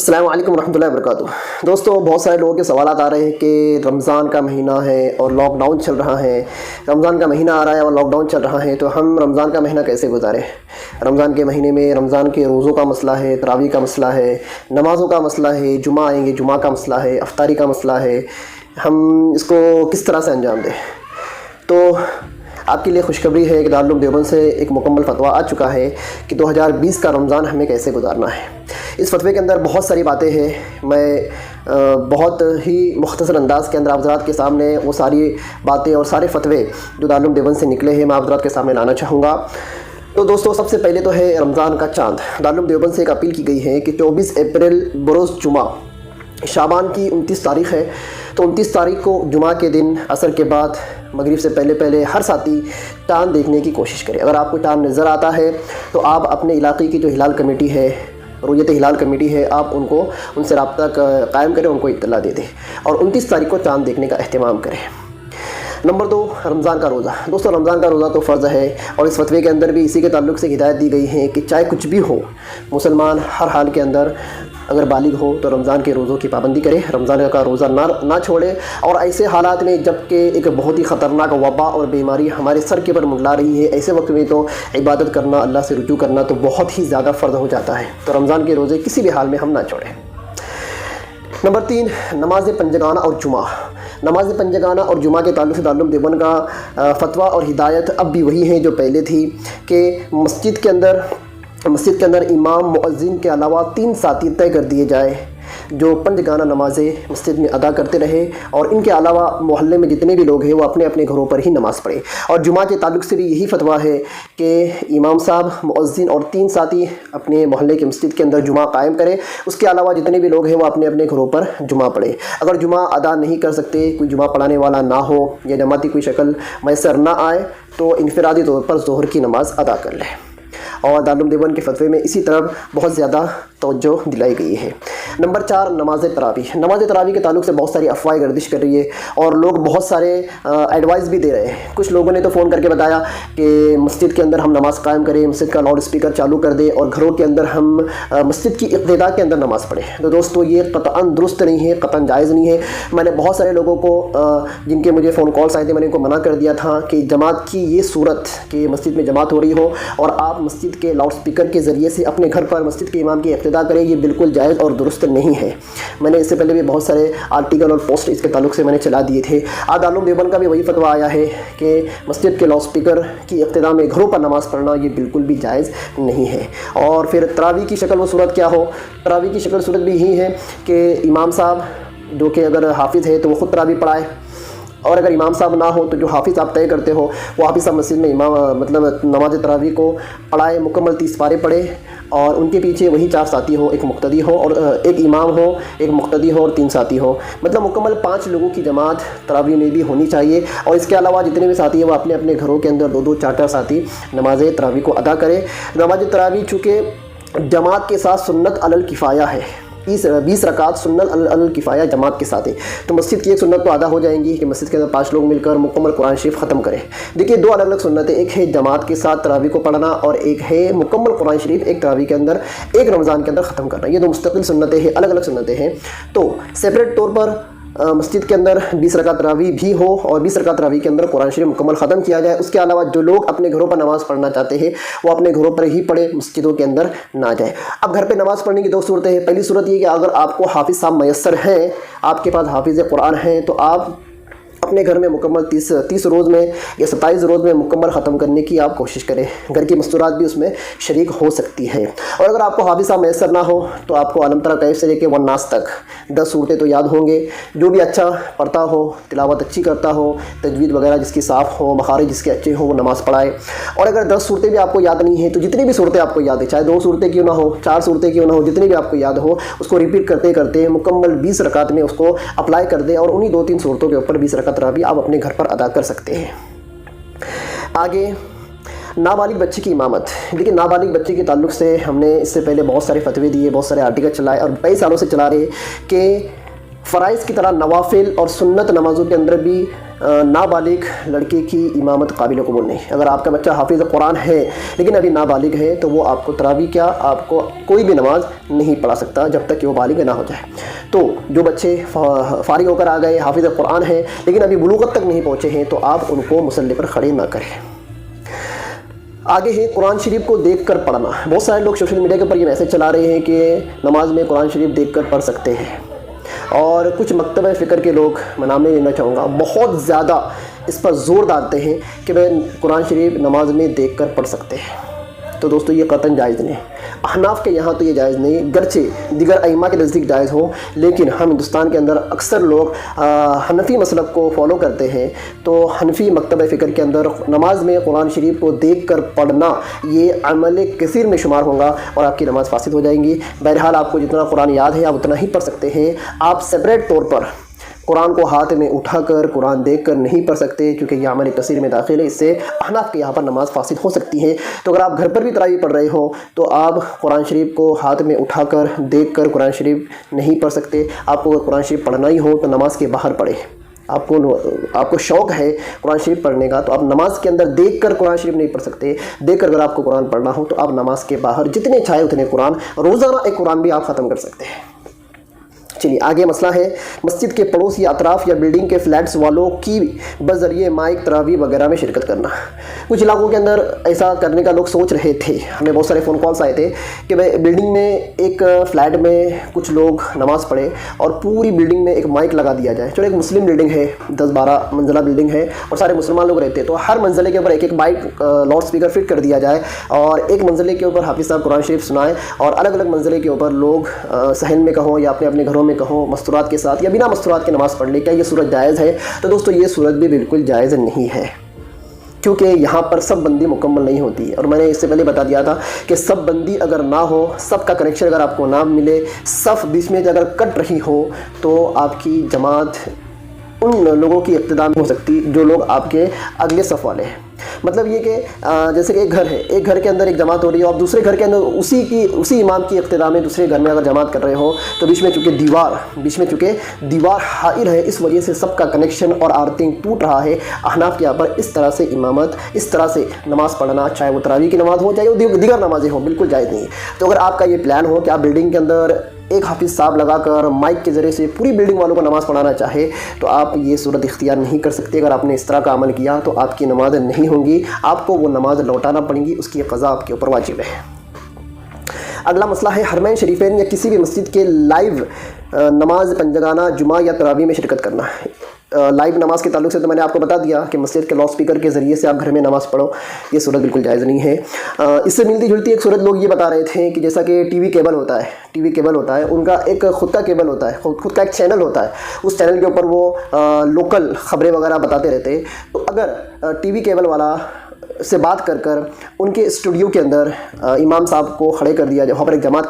السلام علیکم ورحمۃ اللہ وبرکاتہ۔ دوستو، بہت سارے لوگوں کے سوالات آ رہے ہیں کہ رمضان کا مہینہ ہے اور لاک ڈاؤن چل رہا ہے، رمضان کا مہینہ آ رہا ہے اور لاک ڈاؤن چل رہا ہے، تو ہم رمضان کا مہینہ کیسے گزاریں؟ رمضان کے مہینے میں رمضان کے روزوں کا مسئلہ ہے، تراویح کا مسئلہ ہے، نمازوں کا مسئلہ ہے، جمعہ آئیں گے جمعہ کا مسئلہ ہے، افطاری کا مسئلہ ہے، ہم اس کو کس طرح سے انجام دیں؟ تو آپ کے لیے خوشخبری ہے کہ دارالعلوم دیوبند سے ایک مکمل فتویٰ آ چکا ہے کہ 2020 کا رمضان ہمیں کیسے گزارنا ہے۔ اس فتوے کے اندر بہت ساری باتیں ہیں، میں بہت ہی مختصر انداز کے اندر آپ حضرات کے سامنے وہ ساری باتیں اور سارے فتوے جو دارالعلوم دیوبند سے نکلے ہیں میں آپ حضرات کے سامنے لانا چاہوں گا۔ تو دوستو، سب سے پہلے تو ہے رمضان کا چاند۔ دارالعلوم دیوبند سے ایک اپیل کی گئی ہے کہ 24 اپریل بروز جمعہ، شعبان کی 29 تاریخ ہے، تو 29 تاریخ کو جمعہ کے دن عصر کے بعد مغرب سے پہلے ہر ساتھی چاند دیکھنے کی کوشش کرے۔ اگر آپ کو چاند نظر آتا ہے تو آپ اپنے علاقے کی جو ہلال کمیٹی ہے، رؤیت ہلال کمیٹی ہے، آپ ان سے رابطہ قائم کریں، ان کو اطلاع دے دیں اور 29 تاریخ کو چاند دیکھنے کا اہتمام کریں۔ نمبر 2، رمضان کا روزہ۔ دوستو، رمضان کا روزہ تو فرض ہے اور اس فتوے کے اندر بھی اسی کے تعلق سے ہدایت دی گئی ہے کہ چاہے کچھ بھی ہو، مسلمان ہر حال کے اندر اگر بالغ ہو تو رمضان کے روزوں کی پابندی کرے، رمضان کا روزہ نہ چھوڑے۔ اور ایسے حالات میں جب کہ ایک بہت ہی خطرناک وبا اور بیماری ہمارے سر کے پر منڈلا رہی ہے، ایسے وقت میں تو عبادت کرنا، اللہ سے رجوع کرنا تو بہت ہی زیادہ فرض ہو جاتا ہے، تو رمضان کے روزے کسی بھی حال میں ہم نہ چھوڑیں۔ نمبر 3، نماز پنجگانہ اور جمعہ۔ نماز پنجگانہ اور جمعہ کے تعلق سے دارالعلوم دیوبند کا فتویٰ اور ہدایت اب بھی وہی ہیں جو پہلے تھی کہ مسجد کے اندر امام مؤذن کے علاوہ 3 ساتھی طے کر دیے جائے جو پنجگانہ نمازیں مسجد میں ادا کرتے رہے، اور ان کے علاوہ محلے میں جتنے بھی لوگ ہیں وہ اپنے اپنے گھروں پر ہی نماز پڑھیں۔ اور جمعہ کے تعلق سے بھی یہی فتویٰ ہے کہ امام صاحب، مؤذن اور 3 ساتھی اپنے محلے کے مسجد کے اندر جمعہ قائم کریں، اس کے علاوہ جتنے بھی لوگ ہیں وہ اپنے اپنے گھروں پر جمعہ پڑھیں۔ اگر جمعہ ادا نہیں کر سکتے، کوئی جمعہ پڑھانے والا نہ ہو یا جماعتی کوئی شکل میسر نہ آئے، تو انفرادی طور پر ظہر کی نماز ادا کر لیں۔ اور دارالعلوم دیوبند کے فتوے میں اسی طرف بہت زیادہ توجہ دلائی گئی ہے۔ نمبر 4، نماز تراویح۔ نماز تراویح کے تعلق سے بہت ساری افواہیں گردش کر رہی ہے اور لوگ بہت سارے ایڈوائز بھی دے رہے ہیں۔ کچھ لوگوں نے تو فون کر کے بتایا کہ مسجد کے اندر ہم نماز قائم کریں، مسجد کا لاؤڈ اسپیکر چالو کر دیں اور گھروں کے اندر ہم مسجد کی ابتدا کے اندر نماز پڑھیں۔ تو دوستو، یہ قطعاً درست نہیں ہے، قطعاً جائز نہیں ہے۔ میں نے بہت سارے لوگوں کو جن کے مجھے فون کالس آئے تھے، میں نے ان کو منع کر دیا تھا کہ جماعت کی یہ صورت کہ مسجد میں جماعت ہو رہی ہو اور آپ مسجد کے لاؤڈ اسپیکر کے ذریعے سے اپنے گھر پر مسجد کے امام کی اقتدا کریں، یہ بالکل جائز اور درست نہیں ہے۔ میں نے اس سے پہلے بھی بہت سارے آرٹیکل اور پوسٹ اس کے تعلق سے میں نے چلا دیے تھے۔ آج دارالعلوم دیوبند کا بھی وہی فتویٰ آیا ہے کہ مسجد کے لاؤڈ اسپیکر کی اقتدا میں گھروں پر نماز پڑھنا یہ بالکل بھی جائز نہیں ہے۔ اور پھر تراویح کی شکل و صورت کیا ہو؟ تراویح کی شکل صورت بھی یہی ہے کہ امام صاحب جو کہ اگر حافظ ہے تو وہ خود تراویح پڑھائے، اور اگر امام صاحب نہ ہو تو جو حافظ آپ طے کرتے ہو وہ حافظ صاحب مسجد میں نماز تراویح کو پڑھائے، مکمل 30 پارے پڑھے، اور ان کے پیچھے وہی 4 ساتھی ہو، ایک مقتدی ہو اور ایک امام ہو، ایک مقتدی ہو اور 3 ساتھی ہو، مطلب مکمل 5 لوگوں کی جماعت تراویح میں بھی ہونی چاہیے۔ اور اس کے علاوہ جتنے بھی ساتھی ہیں وہ اپنے اپنے گھروں کے اندر 2-2 4-4 ساتھی نماز تراویح کو ادا کریں۔ نماز تراویح چونکہ جماعت کے ساتھ سنت علی الکفایہ ہے، 20 رکعت سنت علی الکفایہ جماعت کے ساتھ ہے، تو مسجد کی ایک سنت تو ادا ہو جائیں گی کہ مسجد کے اندر 5 لوگ مل کر مکمل قرآن شریف ختم کریں۔ دیکھیے، 2 الگ الگ سنتیں، ایک ہے جماعت کے ساتھ تراویح کو پڑھنا اور ایک ہے مکمل قرآن شریف ایک تراویح کے اندر ایک رمضان کے اندر ختم کرنا۔ یہ 2 مستقل سنتیں ہیں، الگ الگ سنتیں ہیں۔ تو سیپریٹ طور پر مسجد کے اندر 20 رکعت تراویح بھی ہو اور 20 رکعت تراویح کے اندر قرآن شریف مکمل ختم کیا جائے۔ اس کے علاوہ جو لوگ اپنے گھروں پر نماز پڑھنا چاہتے ہیں وہ اپنے گھروں پر ہی پڑھیں، مسجدوں کے اندر نہ جائے۔ اب گھر پہ نماز پڑھنے کی 2 صورتیں ہیں۔ پہلی صورت یہ کہ اگر آپ کو حافظ صاحب میسر ہیں، آپ کے پاس حافظ قرآن ہیں، تو آپ اپنے گھر میں مکمل 30 روز میں یا 27 روز میں مکمل ختم کرنے کی آپ کوشش کریں، گھر کی مستورات بھی اس میں شریک ہو سکتی ہیں۔ اور اگر آپ کو حافظ صاحب میسر نہ ہو تو آپ کو علم تری کیف سے لے کے والناس تک 10 صورتیں تو یاد ہوں گے۔ جو بھی اچھا پڑھتا ہو، تلاوت اچھی کرتا ہو، تجوید وغیرہ جس کی صاف ہو، مخارج جس کے اچھے ہوں، وہ نماز پڑھائے۔ اور اگر 10 صورتیں بھی آپ کو یاد نہیں ہیں تو جتنی بھی صورتیں آپ کو یاد ہیں، چاہے 2 صورتیں کیوں نہ ہو، 4 صورتیں کیوں نہ ہو، جتنی بھی آپ کو یاد ہو اس کو ریپیٹ کرتے کرتے مکمل 20 رکعت میں اس کو اپلائی کر دیں اور انہی 2-3 صورتوں کے اوپر 20 رکعت تراویح آپ اپنے گھر پر ادا کر سکتے ہیں۔ آگے، نابالغ بچے کی امامت۔ لیکن نابالغ بچے کے تعلق سے ہم نے اس سے پہلے بہت سارے فتوے دیے، بہت سارے آرٹیکل چلائے اور کئی سالوں سے چلا رہے کہ فرائض کی طرح نوافل اور سنت نمازوں کے اندر بھی نابالغ لڑکی کی امامت قابل قبول نہیں۔ اگر آپ کا بچہ حافظ قرآن ہے لیکن ابھی نابالغ ہے تو وہ آپ کو تراویح کیا آپ کو کوئی بھی نماز نہیں پڑھا سکتا جب تک کہ وہ بالغ نہ ہو جائے۔ تو جو بچے فارغ ہو کر آ گئے، حافظ قرآن ہیں لیکن ابھی بلوغت تک نہیں پہنچے ہیں، تو آپ ان کو مصلی پر کھڑے نہ کریں۔ آگے ہے قرآن شریف کو دیکھ کر پڑھنا۔ بہت سارے لوگ سوشل میڈیا کے اوپر یہ میسج چلا رہے ہیں کہ نماز میں قرآن شریف دیکھ کر پڑھ سکتے ہیں، اور کچھ مکتبہ فکر کے لوگ، میں نام نہیں لینا چاہوں گا، بہت زیادہ اس پر زور ڈالتے ہیں کہ وہ قرآن شریف نماز میں دیکھ کر پڑھ سکتے ہیں۔ تو دوستو یہ قطعاً جائز نہیں ہے۔ احناف کے یہاں تو یہ جائز نہیں، گرچہ دیگر ائمہ کے نزدیک جائز ہو، لیکن ہم ہندوستان کے اندر اکثر لوگ حنفی مسلک کو فالو کرتے ہیں، تو حنفی مکتبہ فکر کے اندر نماز میں قرآن شریف کو دیکھ کر پڑھنا یہ عمل کثیر میں شمار ہوگا اور آپ کی نماز فاسد ہو جائیں گی۔ بہرحال آپ کو جتنا قرآن یاد ہے آپ اتنا ہی پڑھ سکتے ہیں۔ آپ سپریٹ طور پر قرآن کو ہاتھ میں اٹھا کر قرآن دیکھ کر نہیں پڑھ سکتے، کیونکہ یہ عمل کثیر میں داخل ہے، اس سے احناف کے یہاں پر نماز فاسد ہو سکتی ہے۔ تو اگر آپ گھر پر بھی تراویح پڑھ رہے ہو تو آپ قرآن شریف کو ہاتھ میں اٹھا کر دیکھ کر قرآن شریف نہیں پڑھ سکتے۔ آپ کو اگر قرآن شریف پڑھنا ہی ہو تو نماز کے باہر پڑھیں۔ آپ کو شوق ہے قرآن شریف پڑھنے کا تو آپ نماز کے اندر دیکھ کر قرآن شریف نہیں پڑھ سکتے۔ دیکھ کر اگر آپ کو قرآن پڑھنا ہو تو آپ نماز کے باہر جتنے چاہے اتنے قرآن، روزانہ ایک قرآن بھی آپ ختم کر سکتے ہیں۔ چلیے آگے مسئلہ ہے مسجد کے پڑوس یا اطراف یا بلڈنگ کے فلیٹس والوں کی بذریعہ مائک تراویح وغیرہ میں شرکت کرنا۔ کچھ علاقوں کے اندر ایسا کرنے کا لوگ سوچ رہے تھے، ہمیں بہت سارے فون کالس آئے تھے کہ بلڈنگ میں ایک فلیٹ میں کچھ لوگ نماز پڑھے اور پوری بلڈنگ میں ایک مائک لگا دیا جائے۔ چلو ایک مسلم بلڈنگ ہے، 10-12 منزلہ بلڈنگ ہے اور سارے مسلمان لوگ رہتے ہیں، تو ہر منزلے کے اوپر ایک مائک لاؤڈ اسپیکر فٹ کر دیا جائے اور ایک منزلے کے اوپر حافظ صاحب قرآن شریف سنائیں، اور الگ الگ منزلے کے اوپر لوگ صحن میں کہوں یا اپنے اپنے گھروں میں کہوں مستورات کے ساتھ یا بنا مستورات کے نماز پڑھ لے۔ کیا یہ صورت جائز ہے؟ تو دوستو یہ صورت بھی بالکل جائز نہیں ہے، کیونکہ یہاں پر سب بندی مکمل نہیں ہوتی، اور میں نے اس سے پہلے بتا دیا تھا کہ سب بندی اگر نہ ہو، سب کا کنیکشن اگر آپ کو نہ ملے، صف بیچ میں اگر کٹ رہی ہو، تو آپ کی جماعت ان لوگوں کی اقتداء میں ہو سکتی جو لوگ آپ کے اگلے صف والے ہیں۔ مطلب یہ کہ جیسے کہ ایک گھر ہے، ایک گھر کے اندر ایک جماعت ہو رہی ہے اور دوسرے گھر کے اندر اسی امام کی اقتداء میں دوسرے گھر میں اگر جماعت کر رہے ہو، تو بیچ میں چونکہ دیوار حائل ہے، اس وجہ سے سب کا کنیکشن اور آرتنگ ٹوٹ رہا ہے۔ احناف کے یہاں پر اس طرح سے امامت، اس طرح سے نماز پڑھنا، چاہے وہ تراویح کی نماز ہو چاہے وہ دیگر نمازیں ہوں، بالکل جائز نہیں ہے۔ تو اگر آپ کا یہ پلان ہو کہ آپ بلڈنگ کے اندر ایک حافظ صاحب لگا کر مائک کے ذریعے سے پوری بلڈنگ والوں کو نماز پڑھانا چاہے، تو آپ یہ صورت اختیار نہیں کر سکتے۔ اگر آپ نے اس طرح کا عمل کیا تو آپ کی نماز نہیں ہوں گی، آپ کو وہ نماز لوٹانا پڑیں گی، اس کی قضا آپ کے اوپر واجب ہے۔ اگلا مسئلہ ہے حرمین شریفین یا کسی بھی مسجد کے لائیو نماز پنجگانہ، جمعہ یا تراویح میں شرکت کرنا۔ لائیو نماز کے تعلق سے تو میں نے آپ کو بتا دیا کہ مسجد کے لاؤڈ اسپیکر کے ذریعے سے آپ گھر میں نماز پڑھو، یہ صورت بالکل جائز نہیں ہے۔ اس سے ملتی جلتی ایک صورت لوگ یہ بتا رہے تھے کہ جیسا کہ ٹی وی کیبل ہوتا ہے، ان کا ایک خود کا کیبل ہوتا ہے، خود کا ایک چینل ہوتا ہے، اس چینل کے اوپر وہ لوکل خبریں وغیرہ بتاتے رہتے ہیں۔ تو اگر ٹی وی کیبل والا سے بات کر ان کے اسٹوڈیو کے اندر امام صاحب کو کھڑے کر دیا جائے، وہاں پر ایک جماعت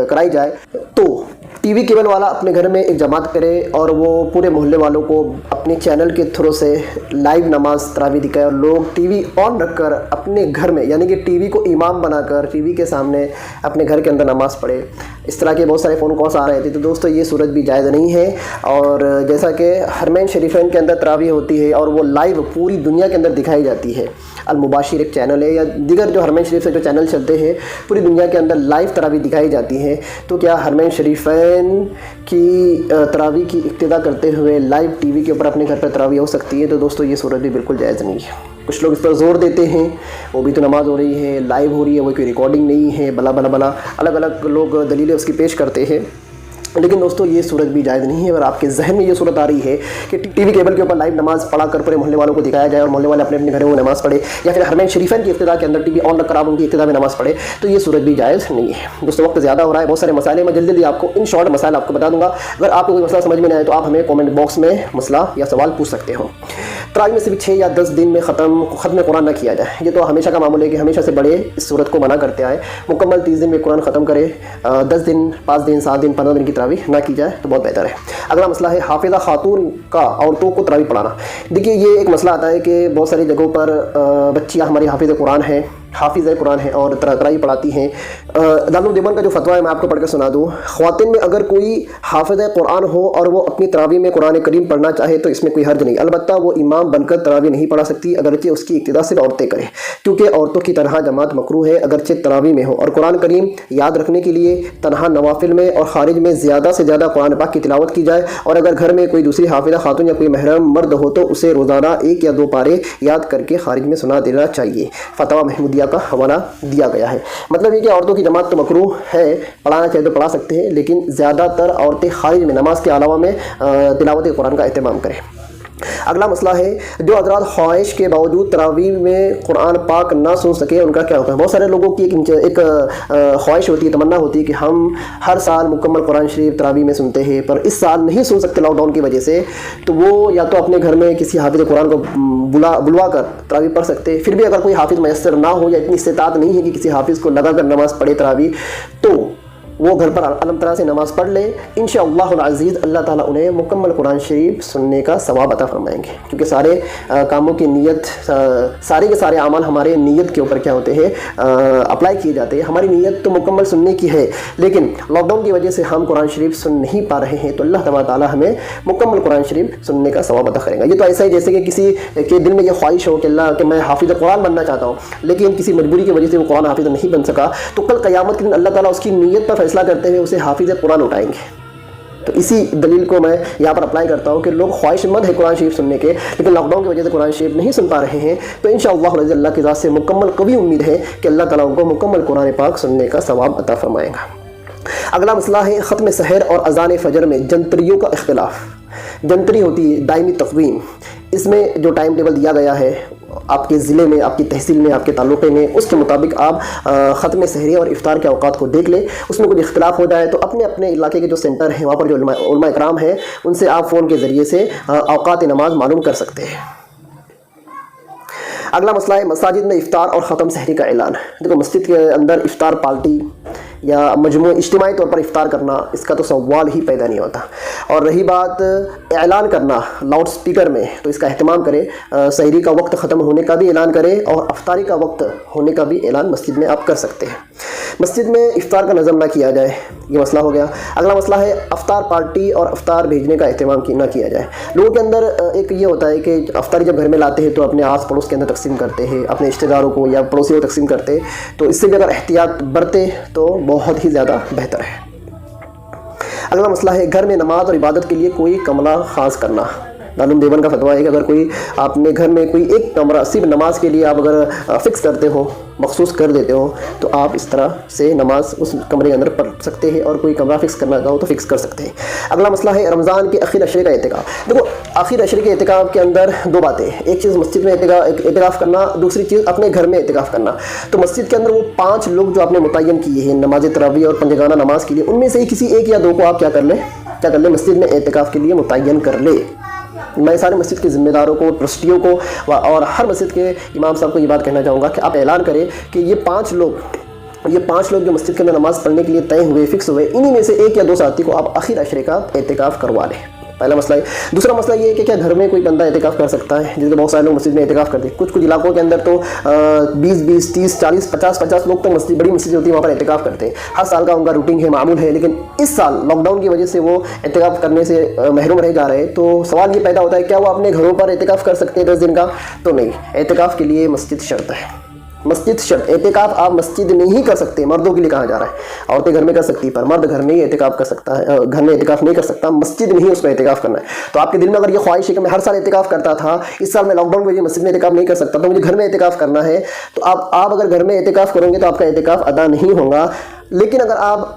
کرائی جائے، تو ٹی وی کیبل والا اپنے گھر میں ایک جماعت کرے اور وہ پورے محلے والوں کو اپنے چینل کے تھرو سے لائیو نماز تراویح دکھائے، اور لوگ ٹی وی آن رکھ کر اپنے گھر میں، یعنی کہ ٹی وی کو امام بنا کر ٹی وی کے سامنے اپنے گھر کے اندر نماز پڑھے۔ اس طرح کے بہت سارے فون کالس آ رہے تھے۔ تو دوستو یہ صورت بھی جائز نہیں ہے، اور جیسا کہ حرمین شریفین کے اندر تراویح ہوتی ہے اور وہ لائیو پوری دنیا کے اندر دکھائی جاتی ہے، المباشر ایک چینل ہے یا دیگر جو حرمین شریف سے جو چینل چلتے ہیں، پوری دنیا کے اندر لائیو تراویح دکھائی جاتی ہے، تو کیا حرمین شریفین کی تراویح کی اقتداء کرتے ہوئے لائیو ٹی وی کے اوپر اپنے گھر پر تراویح ہو سکتی ہے؟ تو دوستو یہ صورت بھی بالکل جائز نہیں ہے۔ کچھ لوگ اس پر زور دیتے ہیں، وہ بھی تو نماز ہو رہی ہے، لائیو ہو رہی ہے، وہ کوئی ریکارڈنگ نہیں ہے، بلا الگ الگ لوگ دلیلیں اس کی پیش کرتے ہیں، لیکن دوستو یہ صورت بھی جائز نہیں ہے۔ اگر آپ کے ذہن میں یہ صورت آ رہی ہے کہ ٹی وی کیبل کے اوپر لائیو نماز پڑھا کر پورے محلے والوں کو دکھایا جائے اور محلے والے اپنے گھروں میں نماز پڑھے، یا پھر حرمین شریفین کی اقتداء کے اندر ٹی وی آن رکھ کر آپ ان کی اقتداء میں نماز پڑھے، تو یہ صورت بھی جائز نہیں ہے۔ دوستو وقت زیادہ ہو رہا ہے، بہت سارے مسائل ہیں، میں جلدی آپ کو ان شارٹ مسائل آپ کو بتا دوں گا۔ اگر آپ کو کوئی مسئلہ سمجھ میں نہیں آئے تو آپ ہمیں کامنٹ باکس میں مسئلہ یا سوال پوچھ سکتے ہو۔ تراویح میں صرف 6 یا 10 دن میں ختم قرآن نہ کیا جائے، یہ تو ہمیشہ کا معمول ہے کہ ہمیشہ سے بڑے اس صورت کو منع کرتے آئے۔ مکمل 30 دن میں قرآن ختم کرے، 10 دن، 5 دن، 7 دن، 15 دن کی تراویح نہ کی جائے تو بہت بہتر ہے۔ اگلا مسئلہ ہے حافظہ خاتون کا عورتوں کو تراویح پڑھانا۔ دیکھیے یہ ایک مسئلہ آتا ہے کہ بہت ساری جگہوں پر بچیاں ہماری حافظ قرآن ہیں، حافظ قرآن ہیں اور تراویح پڑھاتی ہیں. دارالعلوم دیوبند کا جو فتویٰ ہے میں آپ کو پڑھ کے سنا دوں. خواتین میں اگر کوئی حافظ قرآن ہو اور وہ اپنی تراویح میں قرآن کریم پڑھنا چاہے تو اس میں کوئی حرج نہیں. البتہ وہ امام بن کر تراویح نہیں پڑھا سکتی، اگرچہ اس کی ابتدا صرف عورتیں کریں، کیونکہ عورتوں کی تنہا جماعت مکروہ ہے اگرچہ تراویح میں ہو. اور قرآن کریم یاد رکھنے کے لیے تنہا نوافل میں اور خارج میں زیادہ سے زیادہ قرآن پاک کی تلاوت کی جائے. اور اگر گھر میں کوئی دوسری حافظہ خاتون یا کوئی محرم مرد ہو تو اسے روزانہ 1 یا 2 پارے یاد کر کے خارج میں سنا دینا چاہیے. فتویٰ محمودیہ کا حوالہ دیا گیا ہے. مطلب یہ کہ عورتوں کی جماعت تو مکروہ ہے، پڑھانا چاہے تو پڑھا سکتے ہیں، لیکن زیادہ تر عورتیں خارج میں نماز کے علاوہ میں تلاوت قرآن کا اہتمام کریں. اگلا مسئلہ ہے جو حضرات خواہش کے باوجود تراویح میں قرآن پاک نہ سن سکے ان کا کیا ہوتا ہے. بہت سارے لوگوں کی ایک خواہش ہوتی ہے، تمنا ہوتی ہے کہ ہم ہر سال مکمل قرآن شریف تراویح میں سنتے ہیں، پر اس سال نہیں سن سکتے لاک ڈاؤن کی وجہ سے، تو وہ یا تو اپنے گھر میں کسی حافظ قرآن کو بلوا کر تراویح پڑھ سکتے. پھر بھی اگر کوئی حافظ میسر نہ ہو یا اتنی استطاعت نہیں ہے کہ کسی حافظ کو لگا کر نماز پڑھے تراویح، تو وہ گھر پر الحمد سے نماز پڑھ لے. انشاءاللہ العزیز اللہ تعالیٰ انہیں مکمل قرآن شریف سننے کا ثواب عطا فرمائیں گے، کیونکہ سارے کاموں کی نیت، سارے کے سارے اعمال ہمارے نیت کے اوپر کیا ہوتے ہیں، اپلائی کیے جاتے ہیں. ہماری نیت تو مکمل سننے کی ہے، لیکن لاک ڈاؤن کی وجہ سے ہم قرآن شریف سن نہیں پا رہے ہیں، تو اللہ تبارک تعالیٰ ہمیں مکمل قرآن شریف سننے کا ثواب عطا کرے گا. یہ تو ایسا ہی جیسے کہ کسی کے دل میں یہ خواہش ہو کہ میں حافظ قرآن بننا چاہتا ہوں، لیکن کسی مجبوری کی وجہ سے وہ قرآن حافظ نہیں بن سکا، تو کل قیامت کے دن اللہ تعالیٰ اس کی نیت پر فیصلہ کرتے ہوئے اسے حافظ قرآن اٹھائیں گے. تو اسی دلیل کو میں یہاں پر اپلائی کرتا ہوں کہ لوگ خواہش مند ہے قرآن شریف سننے کے، لیکن لاک ڈاؤن کی وجہ سے قرآن شریف نہیں سن پا رہے ہیں. تو انشاءاللہ اللہ کی ذات سے مکمل قوی امید ہے کہ اللہ تعالیٰ ان کو مکمل قرآن پاک سننے کا ثواب عطا فرمائے گا. اگلا مسئلہ ہے ختم سحر اور اذان فجر میں جنتریوں کا اختلاف. جنتری ہوتی ہے دائمی تقویم، اس میں جو ٹائم ٹیبل دیا گیا ہے آپ کے ضلع میں، آپ کی تحصیل میں، آپ کے تعلقے میں، اس کے مطابق آپ ختم سحری اور افطار کے اوقات کو دیکھ لیں. اس میں کچھ اختلاف ہو جائے تو اپنے اپنے علاقے کے جو سینٹر ہیں وہاں پر جو علماء اکرام ہیں ان سے آپ فون کے ذریعے سے اوقات نماز معلوم کر سکتے ہیں. اگلا مسئلہ ہے مساجد میں افطار اور ختم سحری کا اعلان. دیکھو مسجد کے اندر افطار پارٹی یا مجموعی اجتماعی طور پر افطار کرنا، اس کا تو سوال ہی پیدا نہیں ہوتا. اور رہی بات اعلان کرنا لاؤڈ سپیکر میں، تو اس کا اہتمام کرے. سحری کا وقت ختم ہونے کا بھی اعلان کرے اور افطاری کا وقت ہونے کا بھی اعلان مسجد میں آپ کر سکتے ہیں. مسجد میں افطار کا نظم نہ کیا جائے، یہ مسئلہ ہو گیا. اگلا مسئلہ ہے افطار پارٹی اور افطار بھیجنے کا اہتمام نہ کیا جائے. لوگوں کے اندر ایک یہ ہوتا ہے کہ افطاری جب گھر میں لاتے ہیں تو اپنے آس پڑوس کے اندر تقسیم کرتے ہیں، اپنے رشتہ داروں کو یا پڑوسیوں کو تقسیم کرتے، تو اس سے بھی اگر احتیاط برتے تو بہت ہی زیادہ بہتر ہے. اگلا مسئلہ ہے گھر میں نماز اور عبادت کے لیے کوئی کمرہ خاص کرنا. دارالعلوم دیوبند کا فتویٰ ہے کہ اگر کوئی آپ نے گھر میں کوئی ایک کمرہ صرف نماز کے لیے آپ اگر فکس کرتے ہو، مخصوص کر دیتے ہو، تو آپ اس طرح سے نماز اس کمرے کے اندر پڑھ سکتے ہیں، اور کوئی کمرہ فکس کرنا چاہو تو فکس کر سکتے ہیں. اگلا مسئلہ ہے رمضان کے آخر عشرے کا اعتکاف. دیکھو آخر عشرے کے اعتکاف کے اندر 2 باتیں، ایک چیز مسجد میں اعتکاف کرنا، دوسری چیز اپنے گھر میں اعتکاف کرنا. تو مسجد کے اندر وہ 5 لوگ جو آپ نے متعین کیے ہیں نماز تراویح اور پنجگانہ نماز کے لیے، ان میں سے ہی کسی 1 یا 2 کو آپ کیا کر لیں مسجد میں اعتکاف کے لیے متعین کر لے. میں سارے مسجد کے ذمہ داروں کو، ٹرسٹیوں کو اور ہر مسجد کے امام صاحب کو یہ بات کہنا چاہوں گا کہ آپ اعلان کریں کہ یہ 5 لوگ جو مسجد کے اندر نماز پڑھنے کے لیے طے ہوئے، فکس ہوئے، انہی میں سے 1 یا 2 ساتھی کو آپ آخر عشرے کا اعتکاف کروا لیں. پہلا مسئلہ ہے. دوسرا مسئلہ یہ ہے کہ کیا گھر میں کوئی بندہ اعتکاف کر سکتا ہے؟ جیسے بہت سارے لوگ مسجد میں اعتکاف کرتے ہیں. کچھ علاقوں کے اندر تو 20 30 40 50 لوگ تو بڑی مسجد ہوتی ہے وہاں پر اعتکاف کرتے ہیں. ہر سال کا ان کا روٹین ہے، معمول ہے، لیکن اس سال لاک ڈاؤن کی وجہ سے وہ اعتکاف کرنے سے محروم رہ جا رہے ہیں. تو سوال یہ پیدا ہوتا ہے کیا وہ اپنے گھروں پر اعتکاف کر سکتے ہیں 10 دن کا؟ تو نہیں، اعتکاف کے لیے مسجد شرط ہے. مسجد شرط. اعتکاف آپ مسجد میں ہی کر سکتے ہیں، مردوں کے لیے کہا جا رہا ہے. عورتیں گھر میں کر سکتی ہیں، پر مرد گھر میں ہی اعتکاف کر سکتا ہے، گھر میں اعتکاف نہیں کر سکتا، مسجد میں ہی اس کو اعتکاف کرنا ہے. تو آپ کے دل میں اگر یہ خواہش ہے کہ میں ہر سال اعتکاف کرتا تھا، اس سال میں لاک ڈاؤن کی وجہ سے مسجد میں اعتکاف نہیں کر سکتا، تو مجھے گھر میں اعتکاف کرنا ہے، تو آپ اگر گھر میں اعتکاف کریں گے تو آپ کا اعتکاف ادا نہیں ہوگا. لیکن اگر آپ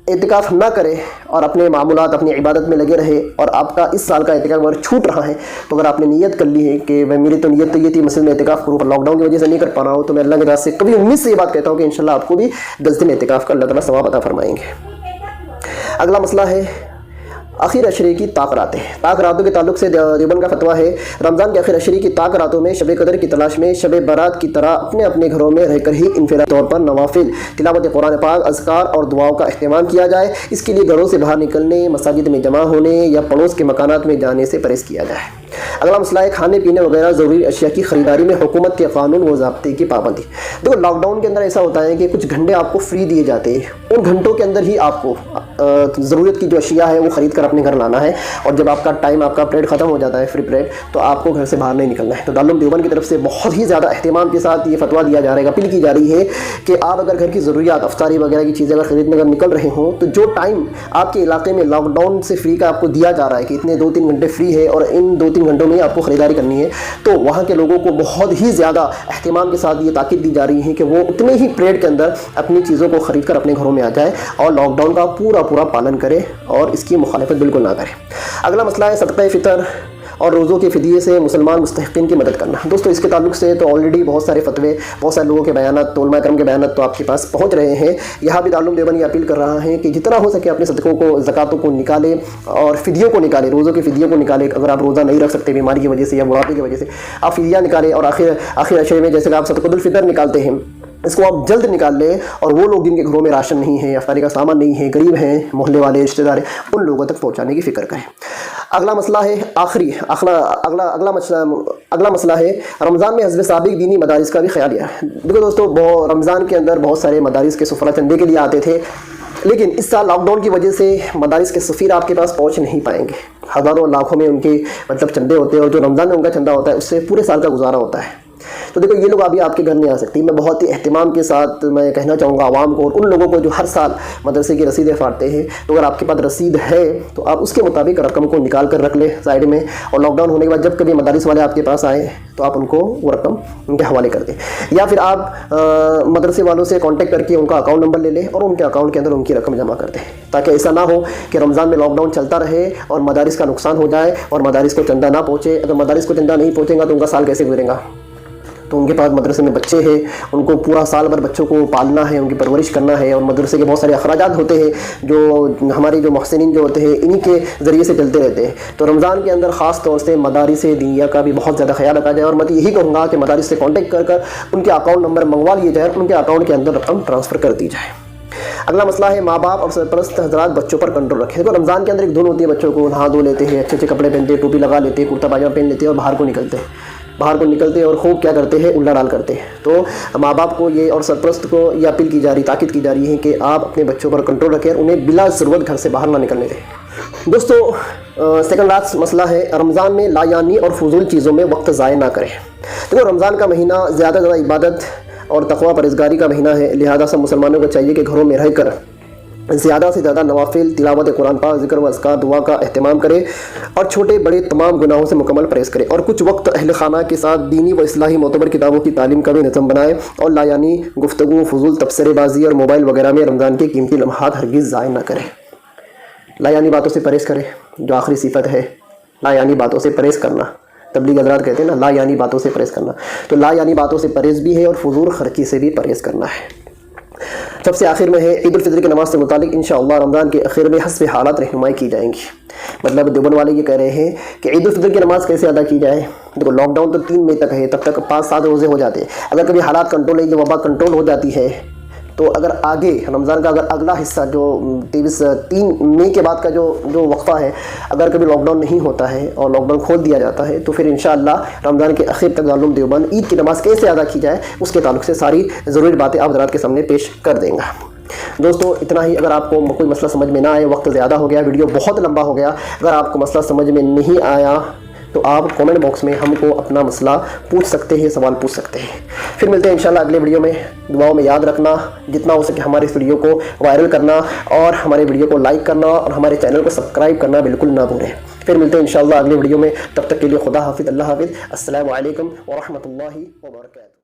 اعتکاف نہ کرے اور اپنے معمولات، اپنی عبادت میں لگے رہے، اور آپ کا اس سال کا اعتکاف اگر چھوٹ رہا ہے، تو اگر آپ نے نیت کر لی ہے کہ میری تو نیت تو یہ تھی مسجد میں اعتکاف کروں، پر لاک ڈاؤن کی وجہ سے نہیں کر پا رہا ہوں، تو میں اللہ کی ذات سے کبھی امید سے یہ بات کہتا ہوں کہ انشاءاللہ آپ کو بھی 10 دن اعتکاف کا اللہ تعالیٰ ثواب عطا فرمائیں گے. اگلا مسئلہ ہے آخر عشرے کی طاق راتیں. طاق راتوں کے تعلق سے دیوبند کا فتویٰ ہے رمضان کے آخر عشرے کی طاق راتوں میں شب قدر کی تلاش میں شب برات کی طرح اپنے اپنے گھروں میں رہ کر ہی انفرادی طور پر نوافل، تلاوت قرآن پاک، اذکار اور دعاؤں کا اہتمام کیا جائے. اس کے لیے گھروں سے باہر نکلنے، مساجد میں جمع ہونے یا پڑوس کے مکانات میں جانے سے پرہیز کیا جائے. اگلا مسئلہ ہے کھانے پینے وغیرہ ضروری اشیاء کی خریداری میں حکومت کے قانون و ضابطے کی پابندی۔ دیکھو لاک ڈاؤن کے اندر ایسا ہوتا ہے کہ کچھ گھنٹے آپ کو فری دیے جاتے ہیں، ان گھنٹوں کے اندر ہی آپ کو ضرورت کی جو اشیاء ہے وہ خرید کر اپنے گھر لانا ہے، اور جب آپ کا ٹائم، آپ کا پیریڈ ختم ہو جاتا ہے، فری پیریڈ، تو آپ کو گھر سے باہر نہیں نکلنا ہے۔ تو دارالعلوم دیوبند کی طرف سے بہت ہی زیادہ اہتمام کے ساتھ یہ فتویٰ دیا جا رہا ہے، اپیل کی جا رہی ہے کہ آپ اگر گھر کی ضروریات، افطاری وغیرہ کی چیزیں اگر خریدنے اگر نکل رہے ہوں، تو جو ٹائم آپ کے علاقے میں لاک ڈاؤن سے فری کا آپ کو دیا جا رہا ہے کہ اتنے 2-3 گھنٹے فری ہے اور ان 2-3 گھنٹوں میں آپ کو خریداری کرنی ہے، تو وہاں کے لوگوں کو بہت ہی زیادہ اہتمام کے ساتھ یہ تاکید دی جا رہی ہے کہ وہ اتنے ہی پیریڈ کے اندر اپنی چیزوں کو خرید کر اپنے گھروں میں آ جائے اور لاک ڈاؤن کا پورا پالن کرے اور اس کی مخالفت بالکل نہ کرے۔ اگلا مسئلہ ہے صدقہ فطر اور روزوں کے فدیے سے مسلمان مستحقین کی مدد کرنا۔ دوستو اس کے تعلق سے تو آلریڈی بہت سارے فتوے، بہت سارے لوگوں کے بیانات، علماء کرام کے بیانات تو آپ کے پاس پہنچ رہے ہیں۔ یہاں بھی دارالعلوم دیوبند یہ اپیل کر رہا ہے کہ جتنا ہو سکے اپنے صدقوں کو، زکاتوں کو نکالے اور فدیوں کو نکالے، روزوں کے فدیوں کو نکالے۔ اگر آپ روزہ نہیں رکھ سکتے بیماری کی وجہ سے یا بڑھاپے کی وجہ سے، آپ فدیہ نکالیں، اور آخر عشرے میں جیسے کہ آپ صدقۃ الفطر نکالتے ہیں، اس کو آپ جلد نکال لیں، اور وہ لوگ جن کے گھروں میں راشن نہیں ہے، افطاری کا سامان نہیں ہے، غریب ہیں، محلے والے، رشتہ دار، ان لوگوں تک پہنچانے کی فکر کریں۔ اگلا مسئلہ ہے اگلا مسئلہ ہے رمضان میں حزب سابق دینی مدارس کا بھی خیال ہے۔ دیکھو دوستو، رمضان کے اندر بہت سارے مدارس کے سفراء چندے کے لیے آتے تھے، لیکن اس سال لاک ڈاؤن کی وجہ سے مدارس کے سفیر آپ کے پاس پہنچ نہیں پائیں گے۔ ہزاروں لاکھوں میں ان کے چندے ہوتے ہیں، اور جو رمضان میں ان کا چندہ ہوتا ہے اس سے پورے سال کا گزارا ہوتا ہے۔ تو دیکھو یہ لوگ ابھی آپ کے گھر نہیں آ سکتی۔ میں بہت ہی اہتمام کے ساتھ میں کہنا چاہوں گا عوام کو اور ان لوگوں کو جو ہر سال مدرسے کی رسیدیں پھاڑتے ہیں، تو اگر آپ کے پاس رسید ہے تو آپ اس کے مطابق رقم کو نکال کر رکھ لیں سائڈ میں، اور لاک ڈاؤن ہونے کے بعد جب کبھی مدارس والے آپ کے پاس آئیں تو آپ ان کو وہ رقم ان کے حوالے کر دیں، یا پھر آپ مدرسے والوں سے کانٹیکٹ کر کے ان کا اکاؤنٹ نمبر لے لیں اور ان کے اکاؤنٹ کے اندر ان کی رقم جمع کر دیں، تاکہ ایسا نہ ہو کہ رمضان میں لاک ڈاؤن چلتا رہے اور مدارس کا نقصان ہو جائے اور مدارس کو چندہ نہ پہنچے۔ اگر مدارس کو چندہ نہیں پہنچے گا تو ان کا سال کیسے گزرے گا؟ تو ان کے پاس مدرسے میں بچے ہیں، ان کو پورا سال بھر بچوں کو پالنا ہے، ان کی پرورش کرنا ہے، اور مدرسے کے بہت سارے اخراجات ہوتے ہیں جو ہمارے جو محسنین جو ہوتے ہیں انہی کے ذریعے سے چلتے رہتے ہیں۔ تو رمضان کے اندر خاص طور سے مدارس دینیہ کا بھی بہت زیادہ خیال رکھا جائے، اور میں یہی کہوں گا کہ مدارس سے کانٹیکٹ کر ان کے اکاؤنٹ نمبر منگوا لیے جائے اور ان کے اکاؤنٹ کے اندر رقم ٹرانسفر کر دی جائے۔ اگلا مسئلہ ہے ماں باپ اور سرپرست حضرات بچوں پر کنٹرول رکھیں۔ دیکھو رمضان کے اندر ایک دھن ہوتی ہے، بچوں کو نہا دھو لیتے ہیں، اچھے اچھے کپڑے پہنتے ہیں، ٹوپی لگا لیتے ہیں، کرتا پاجامہ پہن لیتے ہیں، اور باہر کو نکلتے ہیں اور خوب کیا کرتے ہیں، الٹا ڈال کرتے ہیں۔ تو ماں باپ کو یہ اور سرپرست کو یہ اپیل کی جا رہی، تاکید کی جا رہی ہے کہ آپ اپنے بچوں پر کنٹرول رکھیں اور انہیں بلا ضرورت گھر سے باہر نہ نکلنے دیں۔ دوستو سیکنڈ لاسٹ مسئلہ ہے رمضان میں لا یعنی اور فضول چیزوں میں وقت ضائع نہ کریں۔ دیکھو رمضان کا مہینہ زیادہ عبادت اور تقویٰ پرہیزگاری کا مہینہ ہے، لہذا سب مسلمانوں کو چاہیے کہ گھروں میں رہ کر زیادہ سے زیادہ نوافل، تلاوت قرآن پاک، ذکر و اذکار، دعا کا اہتمام کرے اور چھوٹے بڑے تمام گناہوں سے مکمل پرہیز کرے، اور کچھ وقت اہل خانہ کے ساتھ دینی و اصلاحی معتبر کتابوں کی تعلیم کا بھی نظم بنائے، اور لا یعنی گفتگو، فضول تبصرے بازی اور موبائل وغیرہ میں رمضان کے قیمتی لمحات ہرگز ضائع نہ کرے۔ لا یعنی باتوں سے پرہیز کرے، جو آخری صفت ہے لا یعنی باتوں سے پرہیز کرنا۔ تبلیغ حضرات کہتے ہیں نا لا یعنی باتوں سے پرہیز کرنا، تو لا یعنی باتوں سے پرہیز بھی ہے اور فضول خرچی سے بھی پرہیز کرنا ہے۔ سب سے آخر میں ہے عید الفطر کی نماز سے متعلق انشاءاللہ رمضان کے آخر میں حسب حالات رہنمائی کی جائیں گی۔ مطلب دیوبند والے یہ کہہ رہے ہیں کہ عید الفطر کی نماز کیسے ادا کی جائے۔ دیکھو لاک ڈاؤن تو 3 مئی تک ہے، تب تک 5-7 روزے ہو جاتے ہیں۔ اگر کبھی حالات کنٹرول ہے، یہ وبا کنٹرول ہو جاتی ہے، تو اگر آگے رمضان کا اگر اگلا حصہ جو 3 مئی کے بعد کا جو وقفہ ہے، اگر کبھی لاک ڈاؤن نہیں ہوتا ہے اور لاک ڈاؤن کھول دیا جاتا ہے، تو پھر انشاءاللہ رمضان کے آخر تک دارالعلوم دیوبند عید کی نماز کیسے ادا کی جائے اس کے تعلق سے ساری ضروری باتیں آپ حضرات کے سامنے پیش کر دیں گا۔ دوستو اتنا ہی۔ اگر آپ کو کوئی مسئلہ سمجھ میں نہ آئے، وقت زیادہ ہو گیا، ویڈیو بہت لمبا ہو گیا، اگر آپ کو مسئلہ سمجھ میں نہیں آیا تو آپ کامنٹ باکس میں ہم کو اپنا مسئلہ پوچھ سکتے ہیں، سوال پوچھ سکتے ہیں۔ پھر ملتے ہیں انشاءاللہ اگلے ویڈیو میں۔ دعاؤں میں یاد رکھنا، جتنا ہو سکے ہمارے اس ویڈیو کو وائرل کرنا اور ہمارے ویڈیو کو لائک کرنا اور ہمارے چینل کو سبسکرائب کرنا بالکل نہ بھولیں۔ پھر ملتے ہیں انشاءاللہ اگلے ویڈیو میں، تب تک کے لیے خدا حافظ، اللہ حافظ، السلام علیکم ورحمۃ اللہ وبرکاتہ۔